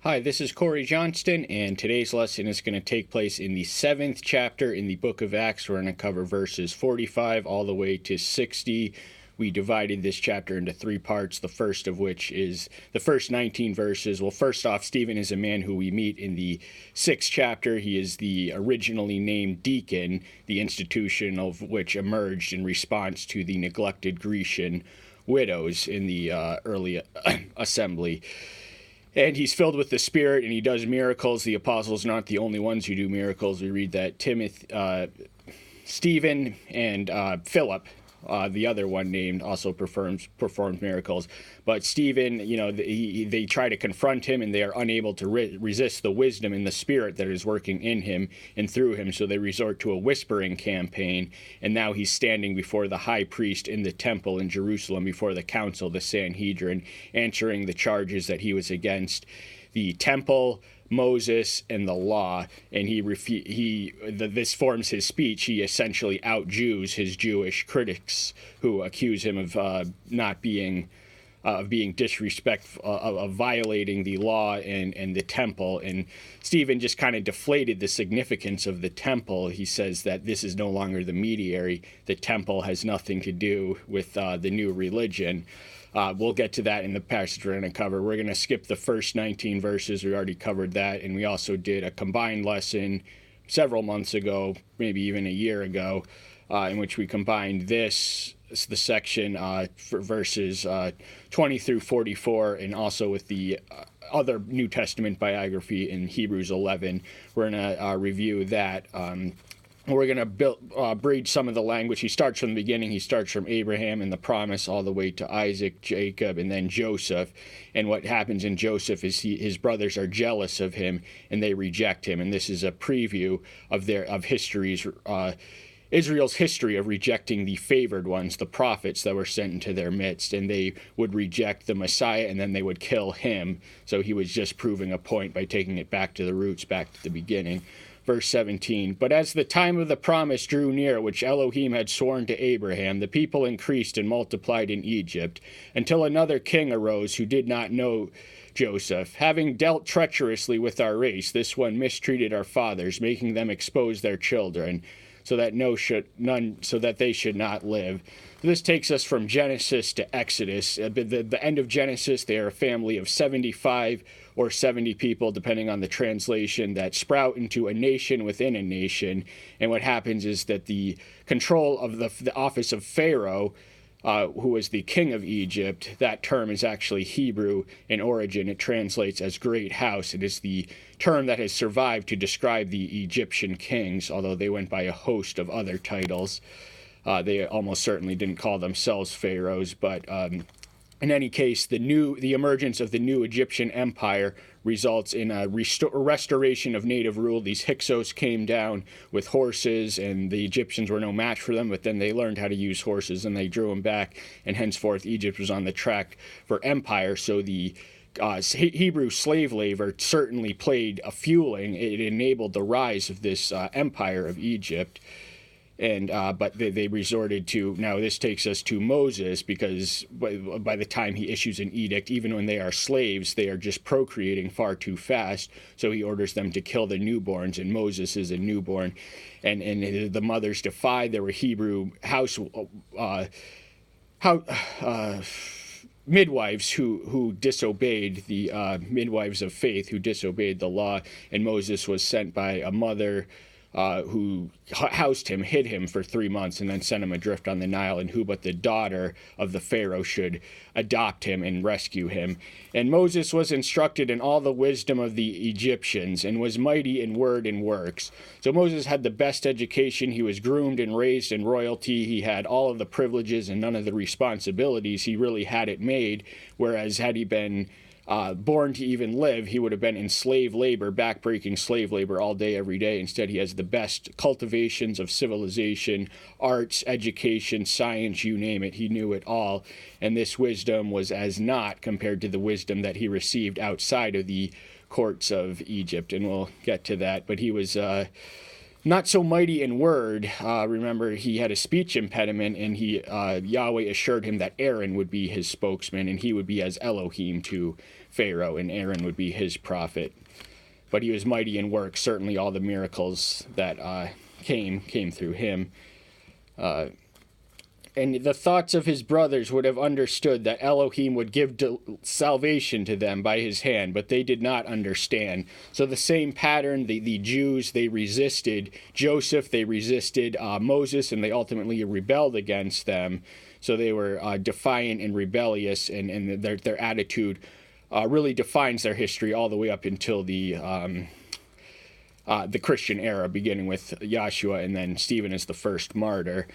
Hi, this is Corey Johnston, and today's lesson is going to take place in the 7th chapter in the book of Acts. We're going to cover verses 45 all the way to 60. We divided this chapter into three parts, the first of which is the first 19 verses. Well, first off, Stephen is a man who we meet in the 6th chapter. He is the originally named deacon, the institution of which emerged in response to the neglected Grecian widows in the early assembly. And he's filled with the Spirit, and he does miracles. The apostles are not the only ones who do miracles. We read that Stephen and Philip, the other one named, also performed miracles. But Stephen, they try to confront him, and they are unable to resist the wisdom and the Spirit that is working in him and through him. So they resort to a whispering campaign, and now he's standing before the high priest in the temple in Jerusalem, before the council, the Sanhedrin, answering the charges that he was against the temple, Moses, and the law, and this forms his speech. He essentially out-Jews his Jewish critics who accuse him of being disrespectful, of violating the law and the temple. And Stephen just kind of deflated the significance of the temple. He says that this is no longer the mediary. The temple has nothing to do with the new religion. We'll get to that in the passage we're going to cover. We're going to skip the first 19 verses. We already covered that, and we also did a combined lesson several months ago, maybe even a year ago, in which we combined the section for verses 20 through 44, and also with the other New Testament biography in Hebrews 11. We're going to review that. We're going to breed some of the language. He starts from the beginning. He starts from Abraham and the promise all the way to Isaac, Jacob, and then Joseph. And what happens in Joseph is his brothers are jealous of him, and they reject him. And this is a preview of Israel's history of rejecting the favored ones, the prophets that were sent into their midst. And they would reject the Messiah, and then they would kill him. So he was just proving a point by taking it back to the roots, back to the beginning. Verse 17, but as the time of the promise drew near, which Elohim had sworn to Abraham, the people increased and multiplied in Egypt, until another king arose who did not know Joseph. Having dealt treacherously with our race, this one mistreated our fathers, making them expose their children, so that they should not live. This takes us from Genesis to Exodus. The end of Genesis, they are a family of 75 or 70 people, depending on the translation, that sprout into a nation within a nation. And what happens is that the control of the office of Pharaoh, who was the king of Egypt, that term is actually Hebrew in origin. It translates as great house. It is the term that has survived to describe the Egyptian kings, although they went by a host of other titles. They almost certainly didn't call themselves pharaohs, but in any case, the emergence of the new Egyptian empire results in a restoration of native rule. These Hyksos came down with horses, and the Egyptians were no match for them, but then they learned how to use horses, and they drew them back, and henceforth Egypt was on the track for empire. So the Hebrew slave labor certainly played a fueling. It enabled the rise of this empire of Egypt. And but they resorted to, now this takes us to Moses, because by the time he issues an edict, even when they are slaves, they are just procreating far too fast. So he orders them to kill the newborns, and Moses is a newborn. And the mothers defied. There were Hebrew midwives who disobeyed, the midwives of faith who disobeyed the law. And Moses was sent by a mother who housed him, hid him for 3 months, and then sent him adrift on the Nile, and who but the daughter of the Pharaoh should adopt him and rescue him. And Moses was instructed in all the wisdom of the Egyptians, and was mighty in word and works. So Moses had the best education. He was groomed and raised in royalty. He had all of the privileges and none of the responsibilities. He really had it made, whereas had he been born to even live, he would have been in slave labor, backbreaking slave labor all day, every day. Instead, he has the best cultivations of civilization, arts, education, science, you name it. He knew it all. And this wisdom was as naught compared to the wisdom that he received outside of the courts of Egypt. And we'll get to that. But he was not so mighty in word. Remember, he had a speech impediment, and Yahweh assured him that Aaron would be his spokesman, and he would be as Elohim to Pharaoh, and Aaron would be his prophet. But he was mighty in works. Certainly, all the miracles that came through him. And the thoughts of his brothers would have understood that Elohim would give salvation to them by his hand, but they did not understand. So the same pattern, the Jews, they resisted Joseph, they resisted Moses, and they ultimately rebelled against them. So they were defiant and rebellious, and their attitude really defines their history all the way up until the Christian era, beginning with Yahshua, and then Stephen is the first martyr.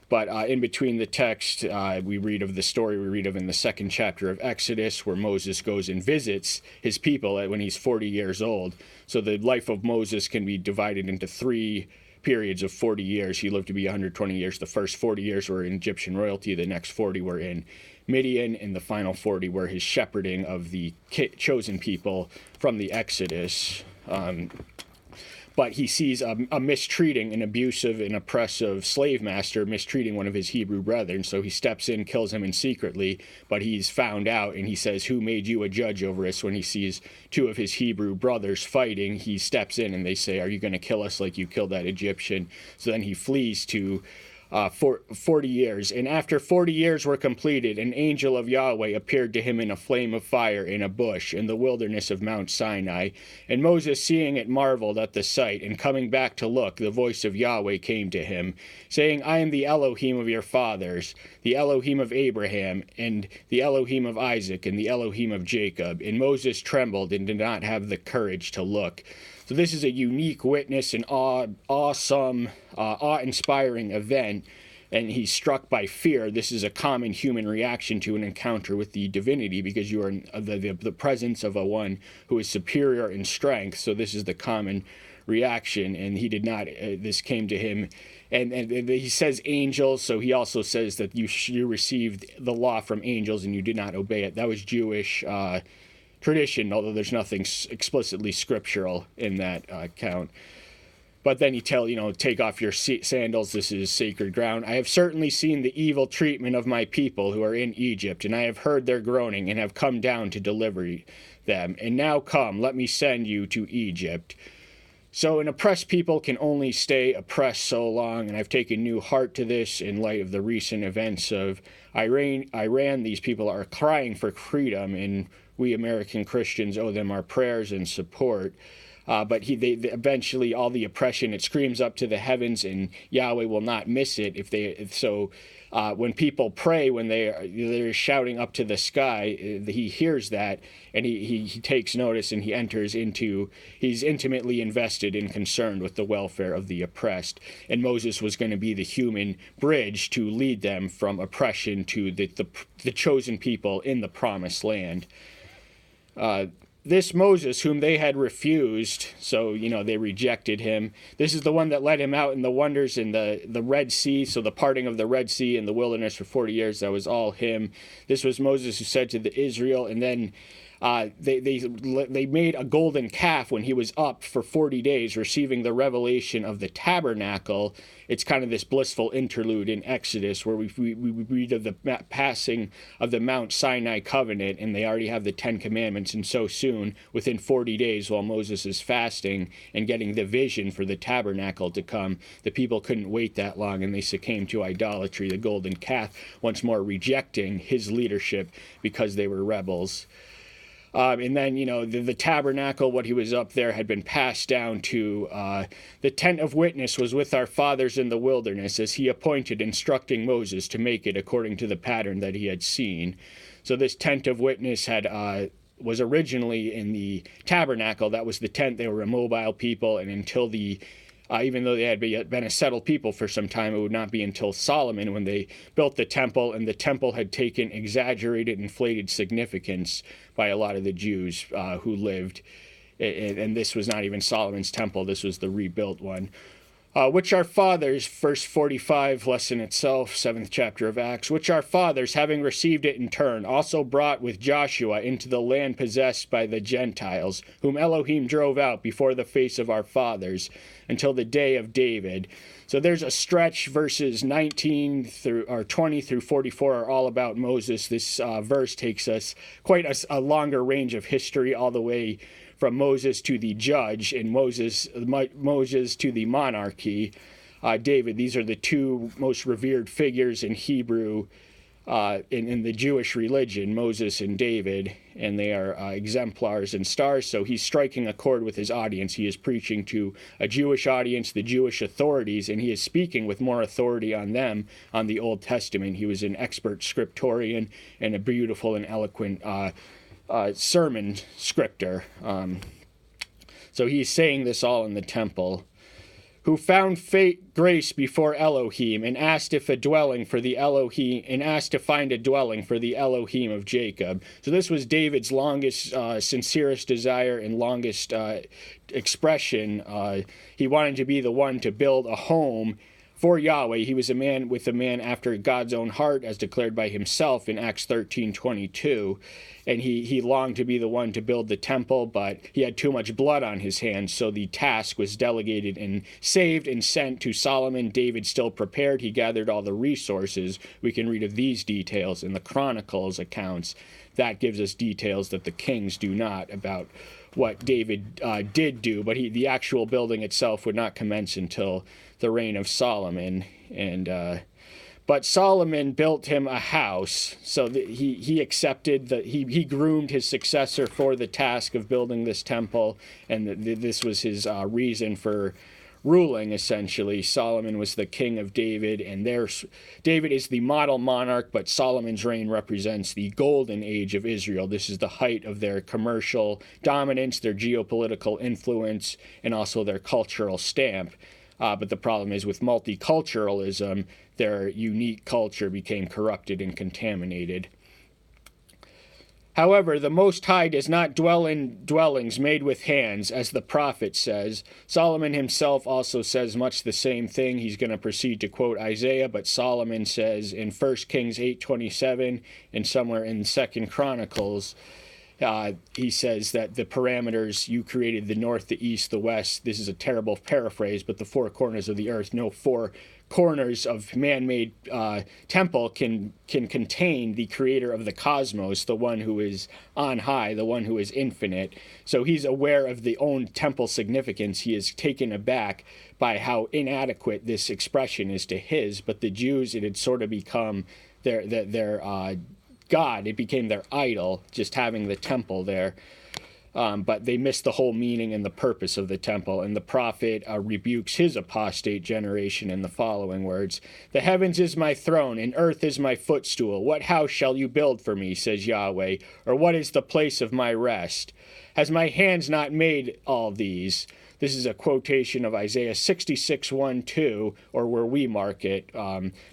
But in between the text, we read of the story we read of in the second chapter of Exodus, where Moses goes and visits his people when he's 40 years old. So the life of Moses can be divided into 3 periods of 40 years. He lived to be 120 years. The first 40 years were in Egyptian royalty. The next 40 were in Midian. And the final 40 were his shepherding of the chosen people from the Exodus. But he sees a mistreating, an abusive and oppressive slave master mistreating one of his Hebrew brethren. So he steps in, kills him in secretly, but he's found out, and he says, "Who made you a judge over us?" When he sees 2 of his Hebrew brothers fighting, he steps in, and they say, "Are you going to kill us like you killed that Egyptian?" So then he flees to 40 years. And after 40 years were completed, an angel of Yahweh appeared to him in a flame of fire in a bush in the wilderness of Mount Sinai. And Moses, seeing it, marveled at the sight, and coming back to look, the voice of Yahweh came to him, saying, "I am the Elohim of your fathers, the Elohim of Abraham, and the Elohim of Isaac, and the Elohim of Jacob." And Moses trembled and did not have the courage to look. So this is a unique witness, an awesome, awe-inspiring event, and he's struck by fear. This is a common human reaction to an encounter with the divinity, because you are in the presence of a one who is superior in strength. So this is the common reaction, and he did not. This came to him, and he says angels. So he also says that you received the law from angels and you did not obey it. That was Jewish tradition, although there's nothing explicitly scriptural in that account. But then he take off your sandals, this is sacred ground. "I have certainly seen the evil treatment of my people who are in Egypt, and I have heard their groaning, and have come down to deliver them. And now come, let me send you to Egypt." So an oppressed people can only stay oppressed so long, and I've taken new heart to this in light of the recent events of Iran. These people are crying for freedom, and we American Christians owe them our prayers and support. But they eventually, all the oppression, it screams up to the heavens, and Yahweh will not miss it. When people pray, when they're shouting up to the sky, he hears that, and he takes notice, and he's intimately invested and concerned with the welfare of the oppressed. And Moses was going to be the human bridge to lead them from oppression to the chosen people in the promised land. This Moses, whom they had refused, so, they rejected him. This is the one that led him out in the wonders in the Red Sea, so the parting of the Red Sea in the wilderness for 40 years, that was all him. This was Moses who said to the Israel, and then they made a golden calf when he was up for 40 days, receiving the revelation of the tabernacle. It's kind of this blissful interlude in Exodus where we read of the passing of the Mount Sinai covenant, and they already have the 10 commandments. And so soon, within 40 days, while Moses is fasting and getting the vision for the tabernacle to come, the people couldn't wait that long, and they succumbed to idolatry, the golden calf, once more rejecting his leadership because they were rebels. And then, the tabernacle, what he was up there, had been passed down to the tent of witness was with our fathers in the wilderness, as he appointed, instructing Moses to make it according to the pattern that he had seen. So this tent of witness was originally in the tabernacle. That was the tent. They were a mobile people, and until even though they had been a settled people for some time, it would not be until Solomon when they built the temple, and the temple had taken exaggerated, inflated significance by a lot of the Jews who lived. And this was not even Solomon's temple. This was the rebuilt one. Which our fathers, verse 45, lesson itself, 7th chapter of Acts, which our fathers, having received it in turn, also brought with Joshua into the land possessed by the Gentiles, whom Elohim drove out before the face of our fathers, until the day of David. So there's a stretch, verses 19 through, or 20 through 44 are all about Moses. This verse takes us quite a longer range of history, all the way from Moses to the judge, and Moses to the monarchy, David. These are the two most revered figures in Hebrew, in the Jewish religion, Moses and David, and they are exemplars and stars. So he's striking a chord with his audience. He is preaching to a Jewish audience, the Jewish authorities, and he is speaking with more authority on them on the Old Testament. He was an expert scriptorian and a beautiful and eloquent sermon scripter. So he's saying this all in the temple. Who found grace before Elohim, and asked if a dwelling for the Elohim, and asked to find a dwelling for the Elohim of Jacob. So this was David's longest, sincerest desire and longest expression. He wanted to be the one to build a home for Yahweh. He was a man after God's own heart, as declared by himself in Acts 13:22. And he longed to be the one to build the temple, but he had too much blood on his hands, so the task was delegated and saved and sent to Solomon. David still prepared. He gathered all the resources. We can read of these details in the Chronicles accounts. That gives us details that the kings do not about what David did do, but the actual building itself would not commence until the reign of Solomon. But Solomon built him a house, so that he accepted that he groomed his successor for the task of building this temple, and this was his reason for ruling, essentially. Solomon was the king of David, and David is the model monarch, but Solomon's reign represents the golden age of Israel. This is the height of their commercial dominance, their geopolitical influence, and also their cultural stamp. But the problem is, with multiculturalism, their unique culture became corrupted and contaminated. However, the Most High does not dwell in dwellings made with hands, as the prophet says. Solomon himself also says much the same thing. He's going to proceed to quote Isaiah, but Solomon says in 1 Kings 8:27 and somewhere in 2 Chronicles, he says that the parameters, you created the north, the east, the west. This is a terrible paraphrase, but the four corners of the earth. No four corners of man-made temple can contain the creator of the cosmos, the one who is on high, the one who is infinite. So he's aware of the own temple significance. He is taken aback by how inadequate this expression is to his. But the Jews, it had sort of become their God. It became their idol, just having the temple there. But they missed the whole meaning and the purpose of the temple. And the prophet rebukes his apostate generation in the following words: "The heavens is my throne, and earth is my footstool. What house shall you build for me, says Yahweh, or what is the place of my rest? Has my hands not made all these?" This is a quotation of Isaiah 66:1-2, or where we mark it.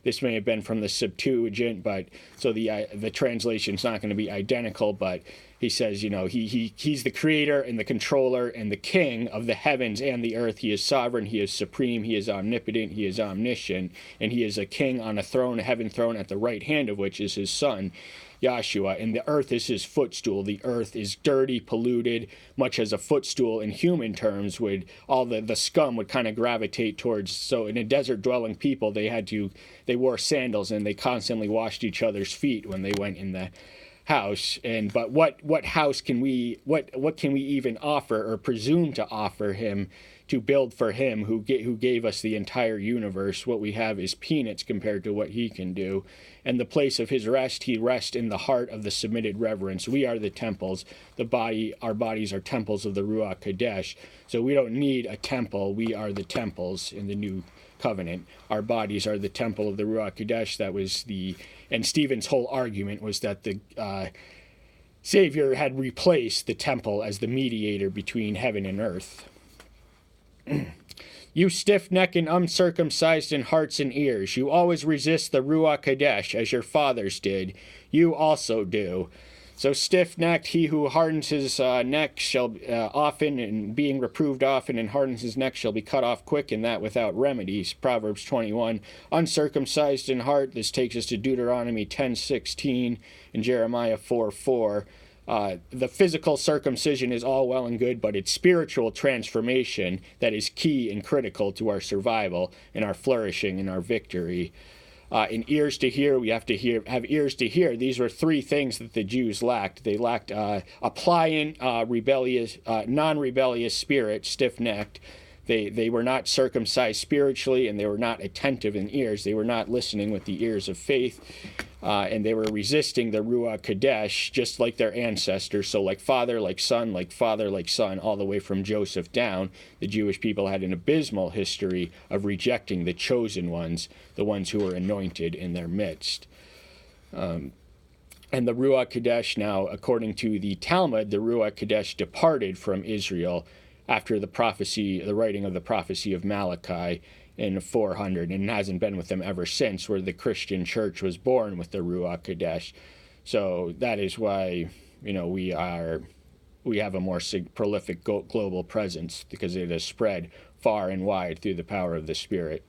This may have been from the Septuagint, but so the translation's not going to be identical, but he says, he's the creator and the controller and the king of the heavens and the earth. He is sovereign, he is supreme, he is omnipotent, he is omniscient, and he is a king on a throne, a heaven throne, at the right hand of which is his son, Yahshua, and the earth is his footstool. The earth is dirty, polluted, much as a footstool in human terms would, all the scum would kind of gravitate towards. So in a desert dwelling people, they wore sandals and they constantly washed each other's feet when they went in the house. But what house can we even offer or presume to offer him, to build for him who gave us the entire universe? What we have is peanuts compared to what he can do. And the place of his rest, he rests in the heart of the submitted reverence. We are the temples. Our bodies are temples of the Ruach Kodesh. So we don't need a temple. We are the temples in the new covenant. Our bodies are the temple of the Ruach Kodesh. And Stephen's whole argument was that the Savior had replaced the temple as the mediator between heaven and earth. You stiff-necked and uncircumcised in hearts and ears, you always resist the Ruach Kodesh as your fathers did. You also do. So stiff-necked, he who hardens his neck shall often, and being reproved often, and hardens his neck shall be cut off quick, and that without remedies. Proverbs 21. Uncircumcised in heart, this takes us to Deuteronomy 10:16 and Jeremiah 4:4. The physical circumcision is all well and good, but it's spiritual transformation that is key and critical to our survival and our flourishing and our victory. And ears to hear, we have ears to hear. These were three things that the Jews lacked. They lacked a pliant, non-rebellious spirit, stiff-necked. They were not circumcised spiritually, and they were not attentive in ears. They were not listening with the ears of faith, and they were resisting the Ruach Kadesh, just like their ancestors. So like father, like son, like father, like son, all the way from Joseph down. The Jewish people had an abysmal history of rejecting the chosen ones, the ones who were anointed in their midst. And the Ruach Kadesh now, according to the Talmud, the Ruach Kadesh departed from Israel after the writing of the prophecy of Malachi in 400, and hasn't been with them ever since, where the Christian church was born with the Ruach Kadesh. So that is why, we have a more prolific global presence, because it has spread far and wide through the power of the Spirit.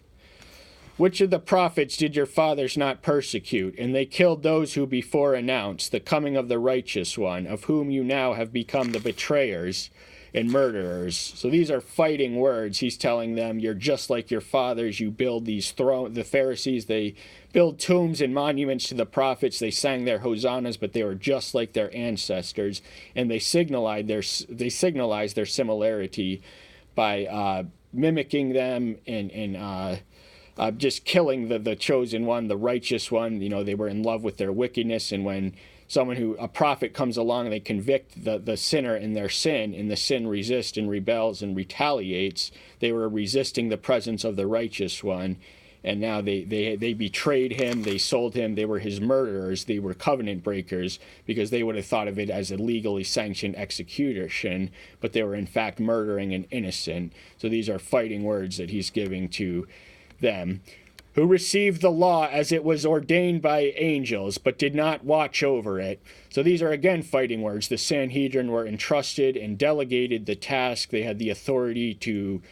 Which of the prophets did your fathers not persecute? And they killed those who before announced the coming of the righteous one, of whom you now have become the betrayers and murderers. So these are fighting words. He's telling them, you're just like your fathers. You build these thrones. The Pharisees, they build tombs and monuments to the prophets. They sang their hosannas, but they were just like their ancestors. And they signalized their similarity by mimicking them and just killing the chosen one, the righteous one. They were in love with their wickedness, and when a prophet comes along, they convict the sinner in their sin, and the sin resists and rebels and retaliates. They were resisting the presence of the righteous one, and now they betrayed him, they sold him, they were his murderers, they were covenant breakers, because they would have thought of it as a legally sanctioned execution, but they were in fact murdering an innocent. So these are fighting words that he's giving to them, who received the law as it was ordained by angels, but did not watch over it. So these are again fighting words. The Sanhedrin were entrusted and delegated the task. They had the authority to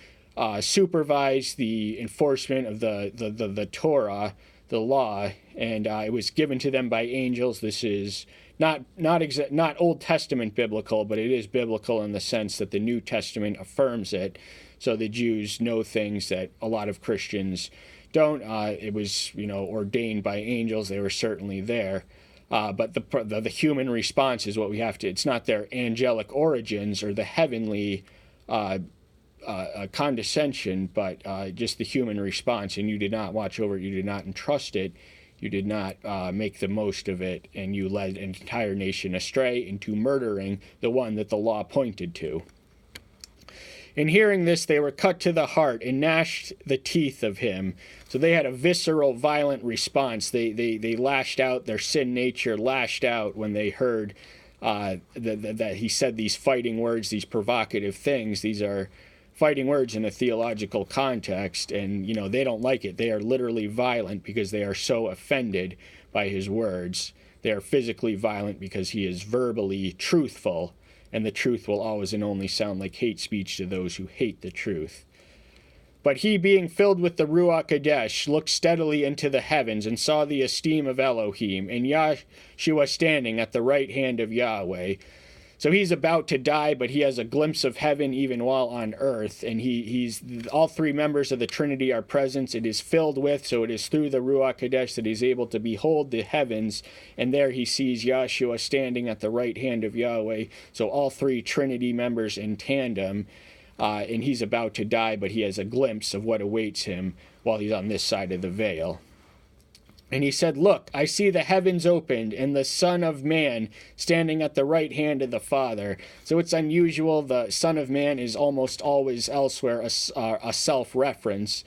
supervise the enforcement of the Torah, the law, and it was given to them by angels. This is not Old Testament biblical, but it is biblical in the sense that the New Testament affirms it. So the Jews know things that a lot of Christians don't. It was, ordained by angels. They were certainly there. But the human response is what we have to. It's not their angelic origins or the heavenly condescension, but just the human response. And you did not watch over it. You did not entrust it. You did not make the most of it. And you led an entire nation astray into murdering the one that the law pointed to. In hearing this, they were cut to the heart and gnashed the teeth of him. So they had a visceral, violent response. They lashed out. Their sin nature lashed out when they heard that he said these fighting words, these provocative things. These are fighting words in a theological context, and they don't like it. They are literally violent because they are so offended by his words. They are physically violent because he is verbally truthful. And the truth will always and only sound like hate speech to those who hate the truth. But he, being filled with the Ruach Kadesh, looked steadily into the heavens and saw the esteem of Elohim, and Yahshua standing at the right hand of Yahweh. So he's about to die, but he has a glimpse of heaven even while on earth, and he's all three members of the Trinity are present. It is filled with, so it is through the Ruach Kadesh that he's able to behold the heavens, and there he sees Yahshua standing at the right hand of Yahweh. So all three Trinity members in tandem, and he's about to die, but he has a glimpse of what awaits him while he's on this side of the veil. And he said, "Look, I see the heavens opened and the Son of Man standing at the right hand of the Father." So it's unusual. The Son of Man is almost always elsewhere a self-reference.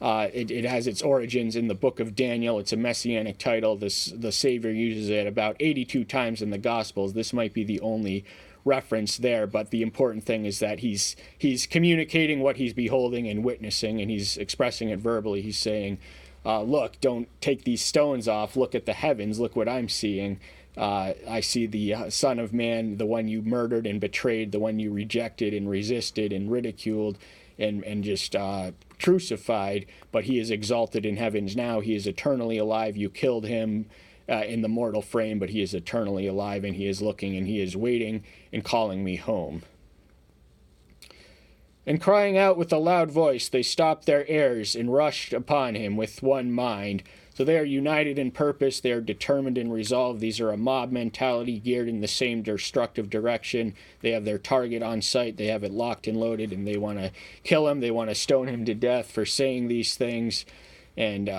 It has its origins in the book of Daniel. It's a messianic title. The Savior uses it about 82 times in the Gospels. This might be the only reference there, but the important thing is that he's communicating what he's beholding and witnessing, and he's expressing it verbally. He's saying, look, don't take these stones off. Look at the heavens. Look what I'm seeing. I see the Son of Man, the one you murdered and betrayed, the one you rejected and resisted and ridiculed and just crucified, but he is exalted in heavens now. He is eternally alive. You killed him in the mortal frame, but he is eternally alive, and he is looking and he is waiting and calling me home. And crying out with a loud voice, they stopped their errors and rushed upon him with one mind. So they are united in purpose, they are determined in resolve. These are a mob mentality geared in the same destructive direction. They have their target on sight, they have it locked and loaded, and they want to kill him, they want to stone him to death for saying these things. And, they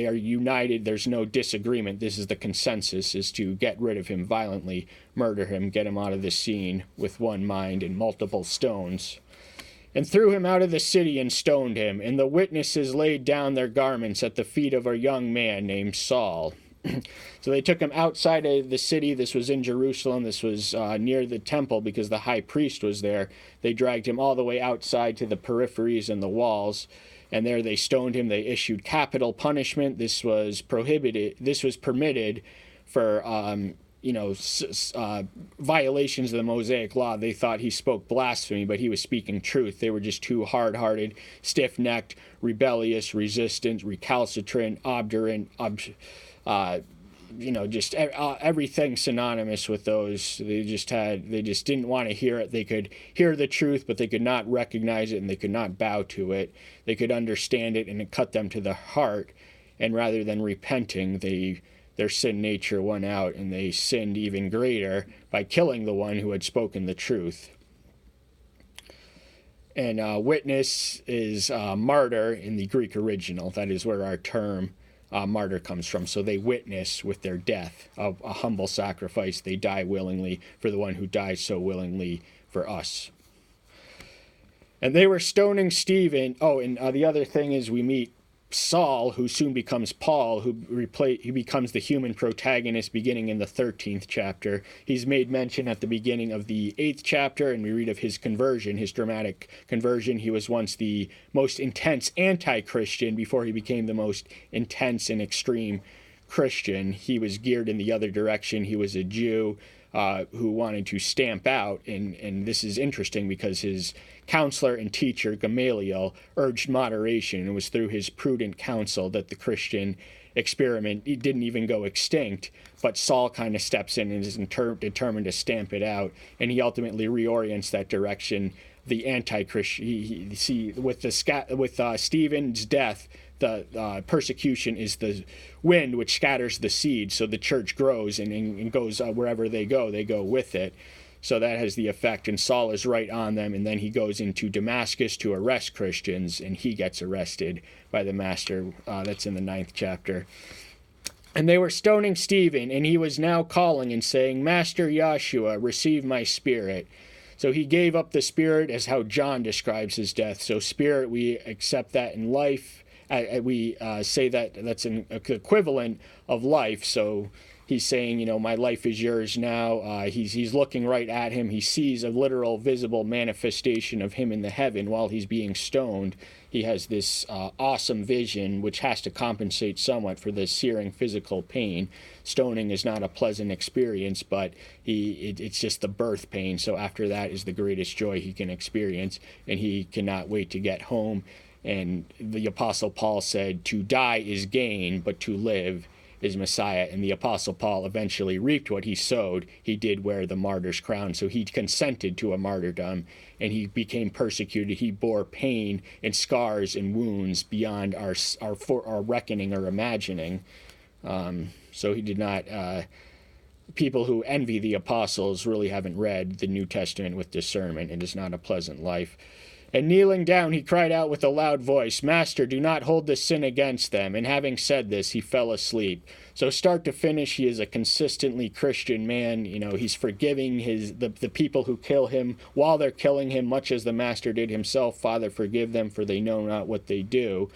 are united, there's no disagreement. This is the consensus, is to get rid of him violently, murder him, get him out of the scene with one mind and multiple stones. And threw him out of the city and stoned him. And the witnesses laid down their garments at the feet of a young man named Saul. So they took him outside of the city. This was in Jerusalem. This was near the temple because the high priest was there. They dragged him all the way outside to the peripheries and the walls. And there they stoned him. They issued capital punishment. This was prohibited. This was permitted for violations of the Mosaic law. They thought he spoke blasphemy, but he was speaking truth. They were just too hard-hearted, stiff-necked, rebellious, resistant, recalcitrant, obdurate, everything synonymous with those. They just didn't want to hear it. They could hear the truth, but they could not recognize it, and they could not bow to it. They could understand it, and it cut them to the heart. And rather than repenting, their sin nature won out, and they sinned even greater by killing the one who had spoken the truth. And witness is martyr in the Greek original. That is where our term martyr comes from. So they witness with their death of a humble sacrifice. They die willingly for the one who dies so willingly for us. And they were stoning Stephen. Oh, and the other thing is we meet Saul, who soon becomes Paul, who becomes the human protagonist beginning in the 13th chapter. He's made mention at the beginning of the 8th chapter, and we read of his conversion, his dramatic conversion. He was once the most intense anti-Christian before he became the most intense and extreme Christian. He was geared in the other direction. He was a Jew who wanted to stamp out, and this is interesting because his counselor and teacher, Gamaliel, urged moderation. It was through his prudent counsel that the Christian experiment didn't even go extinct, but Saul kind of steps in and is determined to stamp it out, and he ultimately reorients that direction. The anti-Christian, with Stephen's death, the persecution is the wind which scatters the seed, so the church grows and goes wherever they go with it. So that has the effect, and Saul is right on them, and then he goes into Damascus to arrest Christians, and he gets arrested by the master. That's in the 9th chapter. And they were stoning Stephen, and he was now calling and saying, "Master Yeshua, receive my spirit." So he gave up the spirit, as how John describes his death. So spirit, we accept that in life. We say that that's an equivalent of life. So he's saying, my life is yours now. He's looking right at him. He sees a literal, visible manifestation of him in the heaven while he's being stoned. He has this awesome vision, which has to compensate somewhat for the searing physical pain. Stoning is not a pleasant experience, but it's just the birth pain. So after that is the greatest joy he can experience, and he cannot wait to get home. And the Apostle Paul said, "To die is gain, but to live is Messiah." And the Apostle Paul eventually reaped what he sowed. He did wear the martyr's crown, so he consented to a martyrdom, and he became persecuted. He bore pain and scars and wounds beyond our reckoning or imagining. So he did not... people who envy the apostles really haven't read the New Testament with discernment. It is not a pleasant life. And kneeling down, he cried out with a loud voice, "Master, do not hold this sin against them." And having said this, he fell asleep. So start to finish, he is a consistently Christian man. He's forgiving the people who kill him while they're killing him, much as the Master did himself. "Father, forgive them, for they know not what they do."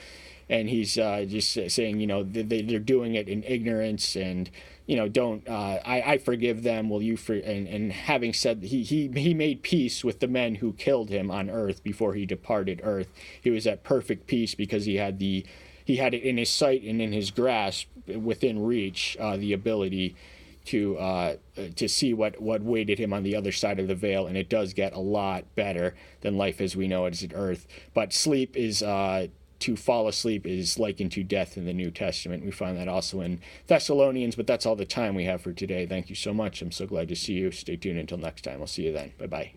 And he's just saying, they're doing it in ignorance, and I forgive them. Will you? And having said, he made peace with the men who killed him on earth before he departed earth. He was at perfect peace because he had the he had it in his sight and in his grasp, within reach, the ability to see what waited him on the other side of the veil, and it does get a lot better than life as we know it is at earth. But sleep is to fall asleep is likened to death in the New Testament. We find that also in Thessalonians, but that's all the time we have for today. Thank you so much. I'm so glad to see you. Stay tuned until next time. I'll see you then. Bye-bye.